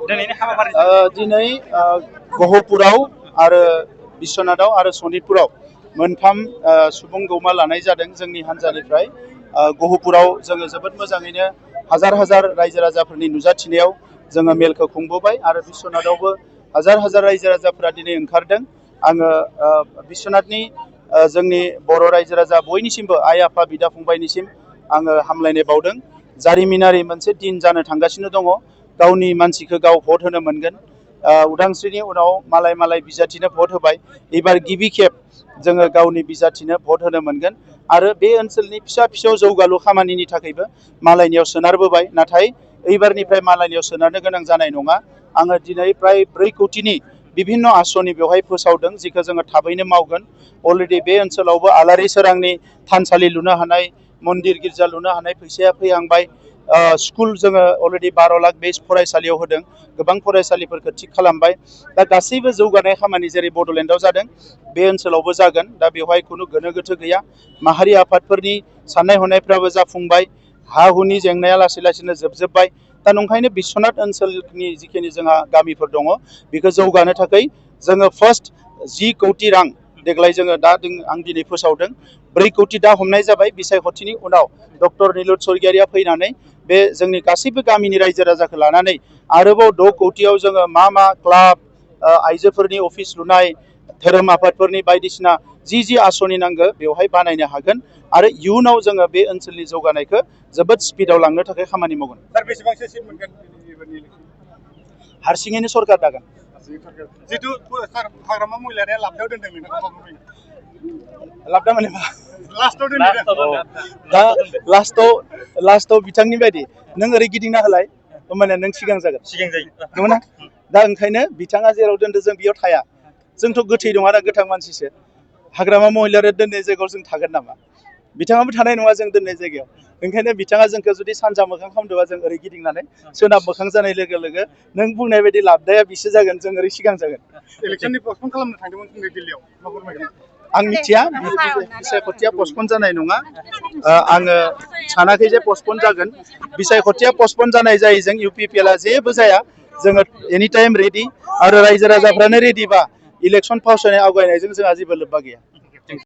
दिनै गहपुराव आरो बिश्वनाथाव आरो सनितपुराव मोनथाम सुबुं गौमा लानाय जादों जोंनि हान्जानिफ्राय। गहपुराव जोङो जोबोद मोजाङैनो हाजार हाजार रायजो राजाफोरनि नुजाथिनायाव जोङो मेलखौ खुंबोबाय आरो बिश्वनाथावबो हाजार हाजार रायजो राजाफोरा दिनै ओंखारदों। आङो बिश्वनाथनि जोंनि बर' रायजो राजा बयनिसिमबो आइ आफा बिदा फंबायनिसिम आङो हामलायनाय बावदों। जारिमिनारि मोनसे दिन जानो थांगासिनो दङ। गावनि मानसिखौ गाव भट होनो मोनगोन। उदांस्रिनि उनाव मालाय मालाय बिजाथिनो भट होबाय। एबार गिबि खेब जोङो गावनि बिजाथिनो भट होनो मोनगोन आरो बे ओनसोलनि फिसा फिसौ जौगालु खामानिनि थाखायबो मालायनियाव सोनारबोबाय, नाथाय एबारनिफ्राय मालायनियाव सोनारनो गोनां जानाय नङा। आङो दिनै प्राय 4 कोटिनि बिभिन्न आसनि बेवहाय फोसावदों, जिखौ जोङो थाबैनो मावगोन। अलरेडि बे ओनसोलावबो आलारि सोरांनि थानसालि लुनो हानाय, मन्दिर गिर्जा लुनो हानाय फैसाया फैहांबाय। स्कुल जोङो अलरेडि 12 लाख बे फरायसालियाव होदों। गोबां फरायसालिफोरखौ थिग खालामबाय। दा गासैबो जौगानाय खामानि जेरै बड'लेण्डआव जादों बे ओनसोलावबो जागोन। दा बेवहाय खुनु गोनो गोथो गैया। माहारि आफादफोरनि साननाय हनायफ्राबो जाफुंबाय। हा हुनि जेंनाया लासै लासैनो जोबजोब्बाय। दा नंखायनो बिश्वनाथ ओनसोलनि जिखिनि जोंहा गामिफोर दङ बेखौ जौगानो थाखाय जोङो फार्स्ट 10 कोटि रां देग्लाय जोङो आं दिनै फोसावदों। 4 कोटि दा हमनाय जाबाय। बिसायख'थिनि उनाव डक्टर निलुत स्वर्गियारिया फैनानै बे जोंनि गासैबो गामिनि रायजो राजाखौ लानानै आरोबाव 6 कोटियाव जोङो मा क्लाब, आइजोफोरनि अफिस लुनाय, धोरोम आफादफोरनि बायदिसिना जि आसनि नांगौ बेवहाय बानायनो हागोन आरो इयुनाव जोङो बे ओनसोलनि जौगानायखौ जोबोद स्पिडआव लांनो थाखाय खामानि मावगोन। सार बेसेबांसो सिट मोनगोन हारसिङैनो सरकार दागोन। जितु सार हाग्रामा महिलारिया लाबदाव दोनदों लाबदा माने दा लास्टआव बिथांनि बायदि नों ओरै गिदिंना होलाय होमबानिया नों सिगां जागोन। नंगौना? दा ओंखायनो बिथाङा जेराव दोनदों जों बेयाव थाया। जोंथ' गोथै नङा ना, गोथां मानसिसो। हाग्रामा महिलारिया दोननाय जायगायाव जों थागोन नामा? बिथाङाबो थानाय नङा जों दोननाय जायगायाव। ओंखायनो बिथाङा जोंखौ जुदि सानजा मोखां खालामदोंबा जों ओरै गिदिंनानै सोनाब मोखां जानाय लोगो लोगो नों बुंनाय बायदि लाबदाया बिसो जागोन, जों ओरै सिगां जागोन। इलेक्सननि पस्टपन खालामनो थांदोंमोन दिल्लीयाव। आं मिथिया बिसायख'थिया पस्टपन जानाय नङा। आङो सानाखै जे पस्टपन जागोन। बिसायख'थिया पस्टपन जानाय जायैजों UPPL जेबो जाया। जोङो एनि टाइम रेडि आरो रायजो राजाफ्रानो रेडिबा इलेक्सन फावसायनाय आवगायनायजों जोंहा जेबो लोब्बा गैया।